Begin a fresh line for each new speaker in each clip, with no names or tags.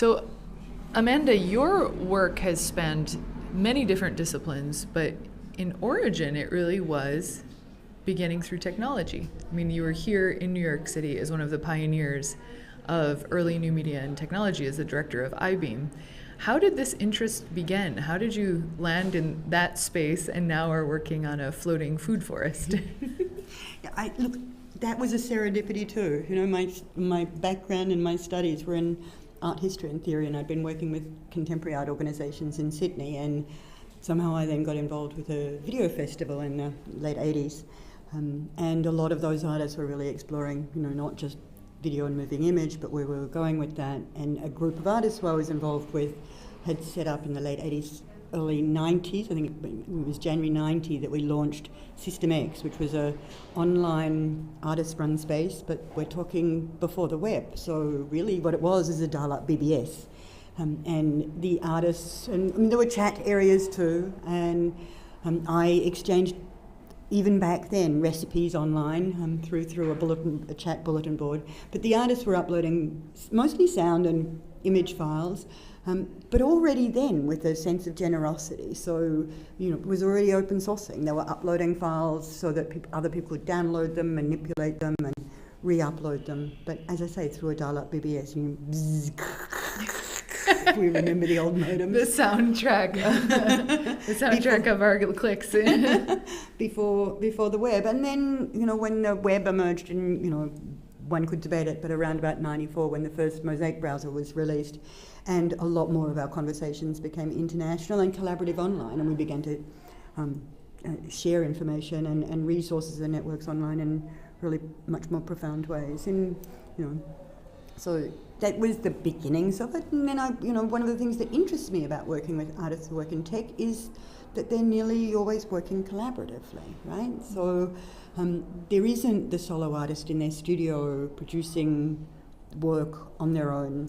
So, Amanda, your work has spanned many different disciplines, but in origin, it really was beginning through technology. I mean, you were here in New York City as one of the pioneers of early new media and technology as the director of iBeam. How did this interest begin? How did you land in that space and now are working on a floating food forest?
Look, that was a serendipity too. You know, my background and my studies were in art history and theory, and I'd been working with contemporary art organisations in Sydney, and somehow I then got involved with a video festival in the late 80s. And a lot of those artists were really exploring, you know, not just video and moving image, but where we were going with that. And a group of artists who I was involved with had set up in the late 80s, early 90s, I think it was January 90 that we launched System X, which was a online artist-run space, but we're talking before the web. So really what it was is a dial-up BBS. And the artists, and I mean, there were chat areas too, and I exchanged, even back then, recipes online through a chat bulletin board. But the artists were uploading mostly sound and image files, but already then with a sense of generosity. So, you know, it was already open sourcing. They were uploading files so that other people could download them, manipulate them, and re-upload them. But as I say, through a dial-up BBS, you if we remember the old modems.
The soundtrack of our clicks.
before the web. And then, you know, when the web emerged, and, you know, one could debate it, but around about 94 when the first Mosaic browser was released, and a lot more of our conversations became international and collaborative online, and we began to share information and resources and networks online in really much more profound ways. And, you know, so that was the beginnings of it. And then one of the things that interests me about working with artists who work in tech is that they're nearly always working collaboratively, right? So there isn't the solo artist in their studio producing work on their own.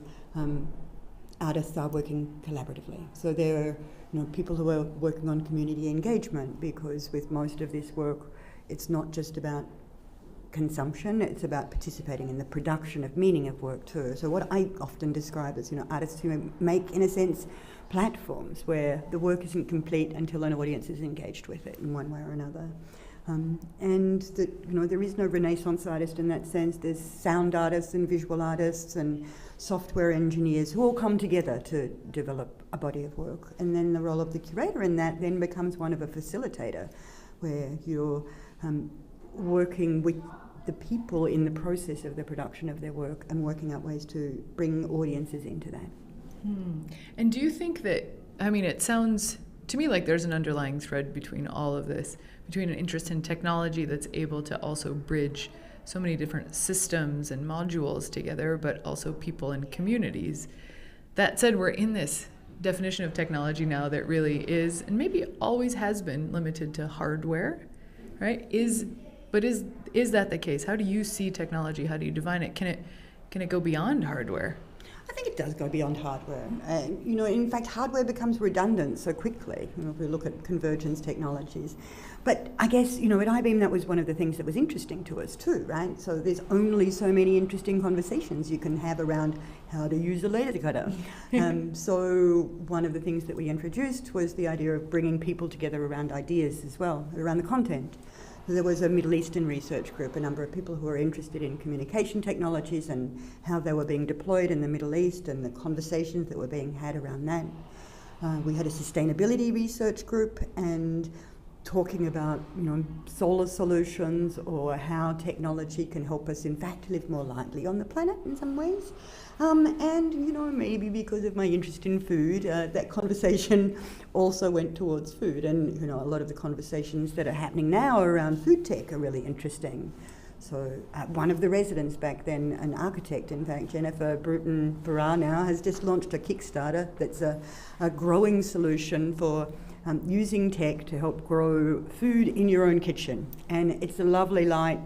Artists are working collaboratively. So there are, you know, people who are working on community engagement, because with most of this work, it's not just about consumption, it's about participating in the production of meaning of work too. So what I often describe as, you know, artists who make, in a sense, platforms where the work isn't complete until an audience is engaged with it in one way or another. And that, you know, there is no Renaissance artist in that sense. There's sound artists and visual artists and software engineers who all come together to develop a body of work. And then the role of the curator in that then becomes one of a facilitator, where you're working with the people in the process of the production of their work and working out ways to bring audiences into that.
And do you think that, I mean, it sounds to me like there's an underlying thread between all of this, between an interest in technology that's able to also bridge so many different systems and modules together, but also people and communities. That said, we're in this definition of technology now that really is, and maybe always has been, limited to hardware, right? Is that the case? How do you see technology? How do you define it? Can it go beyond hardware?
I think it does go beyond hardware. You know, in fact, hardware becomes redundant so quickly, you know, if we look at convergence technologies. But I guess, you know, at iBeam, that was one of the things that was interesting to us too, right? So there's only so many interesting conversations you can have around how to use a laser cutter. So one of the things that we introduced was the idea of bringing people together around ideas as well, around the content. There was a Middle Eastern research group, a number of people who were interested in communication technologies and how they were being deployed in the Middle East and the conversations that were being had around that. We had a sustainability research group and talking about, you know, solar solutions or how technology can help us in fact live more lightly on the planet in some ways. And, you know, maybe because of my interest in food, that conversation also went towards food. And, you know, a lot of the conversations that are happening now around food tech are really interesting. So one of the residents back then, an architect, in fact, Jennifer Bruton-Farrar now, has just launched a Kickstarter that's a growing solution for using tech to help grow food in your own kitchen. And it's a lovely light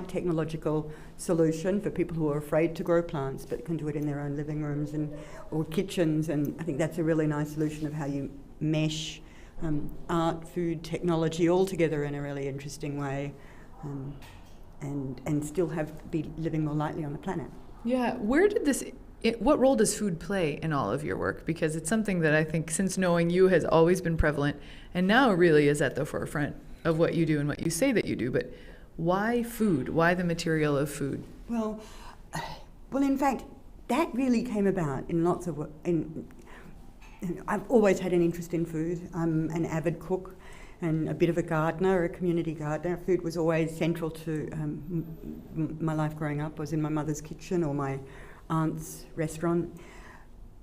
technological solution for people who are afraid to grow plants but can do it in their own living rooms or kitchens. And I think that's a really nice solution of how you mesh art, food, technology all together in a really interesting way, and still be living more lightly on the planet.
Yeah, where did this what role does food play in all of your work? Because it's something that I think, since knowing you, has always been prevalent, and now really is at the forefront of what you do and what you say that you do. But why food? Why the material of food?
Well, in fact, that really came about in lots of I've always had an interest in food. I'm an avid cook and a bit of a gardener, a community gardener. Food was always central to my life growing up. I was in my mother's kitchen or my aunt's restaurant.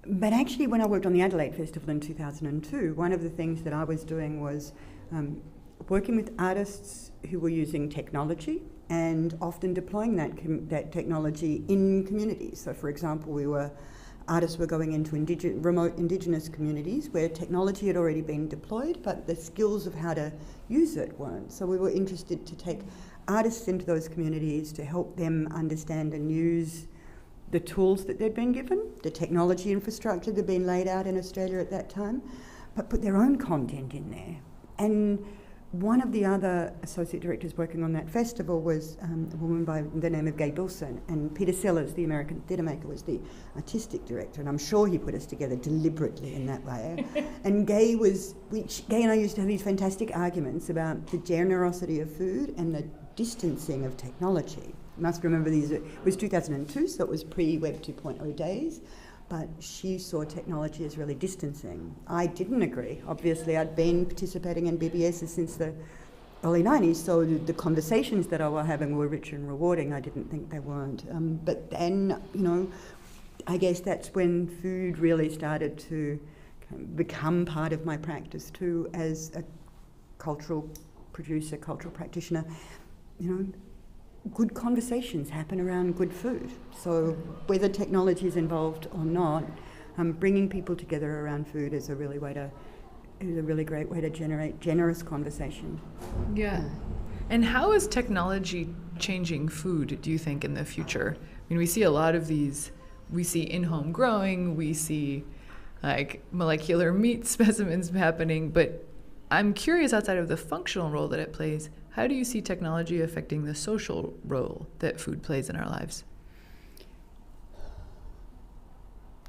But actually, when I worked on the Adelaide Festival in 2002, one of the things that I was doing was working with artists who were using technology and often deploying that technology in communities. So, for example, artists were going into remote Indigenous communities where technology had already been deployed, but the skills of how to use it weren't. So we were interested to take artists into those communities to help them understand and use the tools that they'd been given, the technology infrastructure that had been laid out in Australia at that time, but put their own content in there. And one of the other associate directors working on that festival was a woman by the name of Gay Bilson, and Peter Sellers, the American theatre maker, was the artistic director, and I'm sure he put us together deliberately in that way. And Gay and I used to have these fantastic arguments about the generosity of food and the distancing of technology. You must remember it was 2002, so it was pre-Web 2.0 days. But she saw technology as really distancing. I didn't agree. Obviously, I'd been participating in BBS since the early 90s, so the conversations that I was having were rich and rewarding. I didn't think they weren't. But then, I guess that's when food really started to become part of my practice too, as a cultural producer, cultural practitioner. Good conversations happen around good food. So whether technology is involved or not, bringing people together around food is a really great way to generate generous conversation.
Yeah. And how is technology changing food, do you think, in the future? I mean, we see a lot of these. We see in-home growing. We see like molecular meat specimens happening. But I'm curious, outside of the functional role that it plays, how do you see technology affecting the social role that food plays in our lives?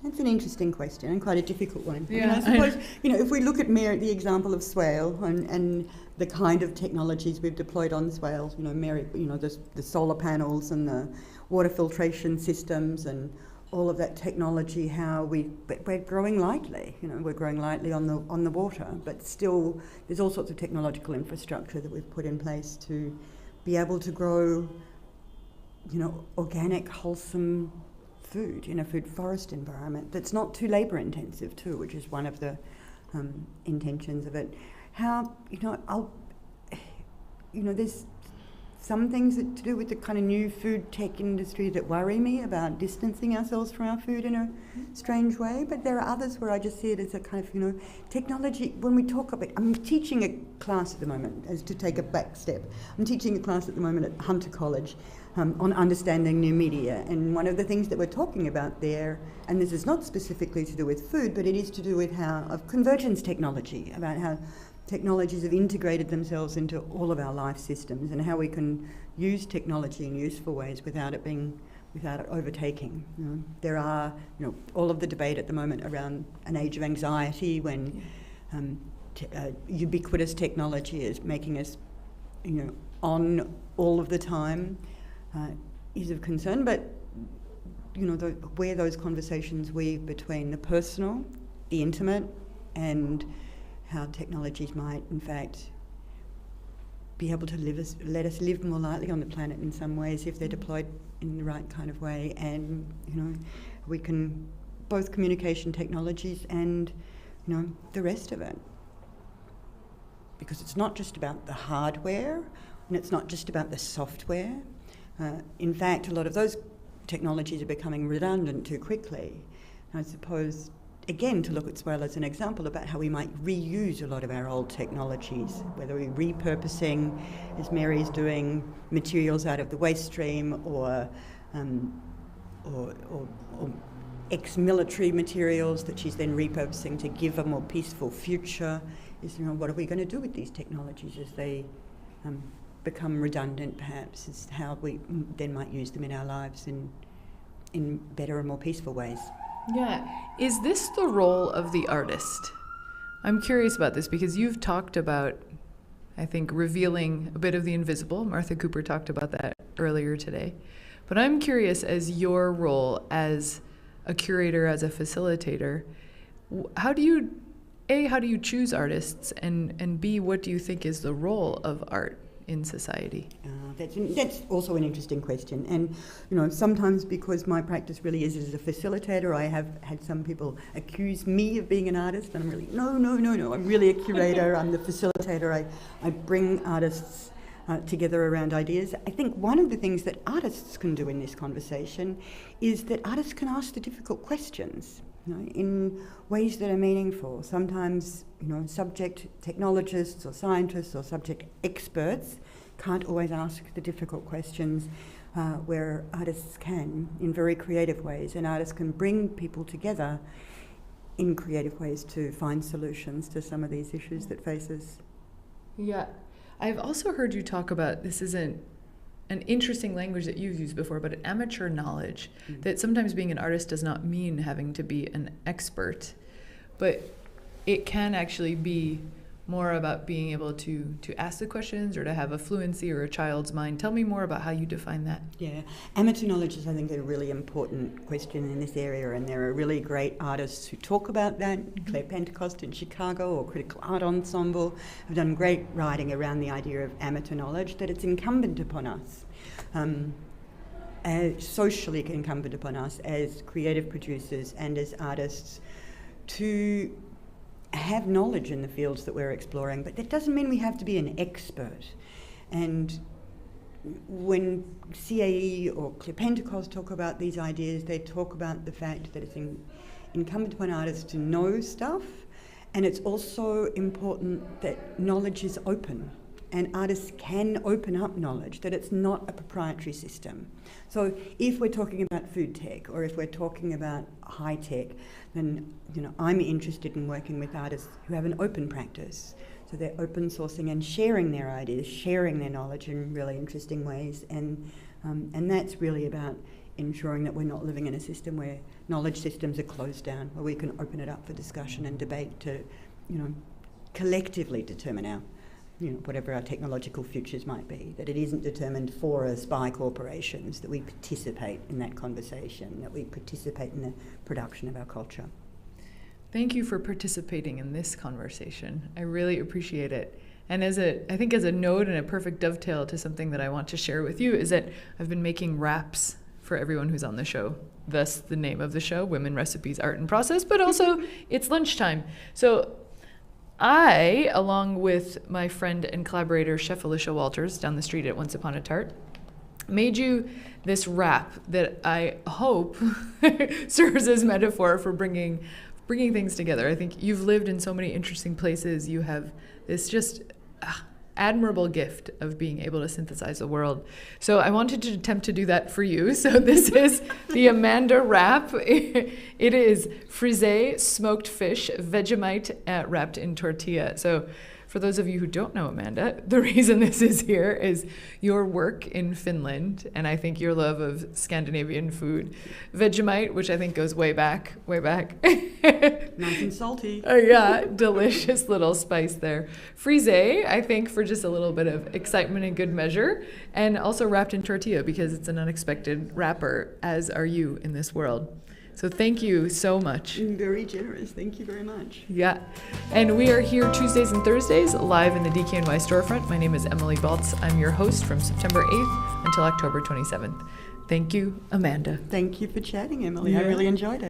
That's an interesting question and quite a difficult one.
Yeah.
I suppose, if we look at the example of Swale and the kind of technologies we've deployed on Swale, the solar panels and the water filtration systems and all of that technology, we're growing lightly. We're growing lightly on the water, but still there's all sorts of technological infrastructure that we've put in place to be able to grow, organic, wholesome food in a food forest environment that's not too labour intensive too, which is one of the intentions of it. There's some things to do with the kind of new food tech industry that worry me about distancing ourselves from our food in a strange way, but there are others where I just see it as a kind of, technology. When we talk about, I'm teaching a class at the moment, as to take a back step, I'm teaching a class at the moment at Hunter College on understanding new media, and one of the things that we're talking about there, and this is not specifically to do with food, but it is to do with of convergence technology, about how technologies have integrated themselves into all of our life systems and how we can use technology in useful ways without it overtaking. There are, all of the debate at the moment around an age of anxiety when ubiquitous technology is making us, on all of the time is of concern. But, where those conversations weave between the personal, the intimate, and how technologies might, in fact, be able to let us live more lightly on the planet in some ways if they're deployed in the right kind of way. And, we can, both communication technologies and, the rest of it. Because it's not just about the hardware, and it's not just about the software. In fact, a lot of those technologies are becoming redundant too quickly. I suppose, again, to look at Swale as an example about how we might reuse a lot of our old technologies, whether we're repurposing, as Mary's doing, materials out of the waste stream or ex-military materials that she's then repurposing to give a more peaceful future. What are we going to do with these technologies as they become redundant, perhaps, is how we then might use them in our lives in in better and more peaceful ways.
Yeah. Is this the role of the artist? I'm curious about this because you've talked about, I think, revealing a bit of the invisible. Martha Cooper talked about that earlier today. But I'm curious, as your role as a curator, as a facilitator, how do you choose artists, and B, what do you think is the role of art in society?
That's also an interesting question. And, sometimes because my practice really is as a facilitator, I have had some people accuse me of being an artist, and I'm really, no, I'm really a curator, I'm the facilitator, I bring artists together around ideas. I think one of the things that artists can do in this conversation is that artists can ask the difficult questions, in ways that are meaningful. Sometimes, subject technologists or scientists or subject experts can't always ask the difficult questions, where artists can in very creative ways, and artists can bring people together in creative ways to find solutions to some of these issues that face us.
Yeah. I've also heard you talk about, this isn't an interesting language that you've used before, but amateur knowledge, that sometimes being an artist does not mean having to be an expert, but it can actually be more about being able to ask the questions or to have a fluency or a child's mind. Tell me more about how you define that.
Yeah, amateur knowledge is, I think, a really important question in this area, and there are really great artists who talk about that. Claire Pentecost in Chicago, or Critical Art Ensemble, have done great writing around the idea of amateur knowledge, that it's incumbent upon us, socially incumbent upon us as creative producers and as artists to have knowledge in the fields that we're exploring, but that doesn't mean we have to be an expert. And when CAE or Claire Pentecost talk about these ideas, they talk about the fact that it's incumbent upon artists to know stuff, and it's also important that knowledge is open, and artists can open up knowledge, that it's not a proprietary system. So if we're talking about food tech, or if we're talking about high tech, then I'm interested in working with artists who have an open practice. So they're open sourcing and sharing their ideas, sharing their knowledge in really interesting ways, and that's really about ensuring that we're not living in a system where knowledge systems are closed down, where we can open it up for discussion and debate to, collectively determine our, whatever our technological futures might be, that it isn't determined for us by corporations, that we participate in that conversation, that we participate in the production of our culture.
Thank you for participating in this conversation. I really appreciate it. And I think as a note and a perfect dovetail to something that I want to share with you is that I've been making wraps for everyone who's on the show. Thus the name of the show, Women, Recipes, Art and Process, but also it's lunchtime. So I, along with my friend and collaborator, Chef Alicia Walters, down the street at Once Upon a Tart, made you this wrap that I hope serves as metaphor for bringing things together. I think you've lived in so many interesting places. You have this just admirable gift of being able to synthesize the world. So I wanted to attempt to do that for you. So this is the Amanda wrap. It is frisee smoked fish, Vegemite wrapped in tortilla. So for those of you who don't know Amanda, the reason this is here is your work in Finland, and I think your love of Scandinavian food. Vegemite, which I think goes way back.
Nice and salty.
Yeah, delicious little spice there. Frisee, I think, for just a little bit of excitement and good measure, and also wrapped in tortilla because it's an unexpected wrapper, as are you in this world. So thank you so much.
Very generous. Thank you very much.
Yeah. And we are here Tuesdays and Thursdays live in the DKNY storefront. My name is Emily Baltz. I'm your host from September 8th until October 27th. Thank you, Amanda.
Thank you for chatting, Emily. Yeah. I really enjoyed it.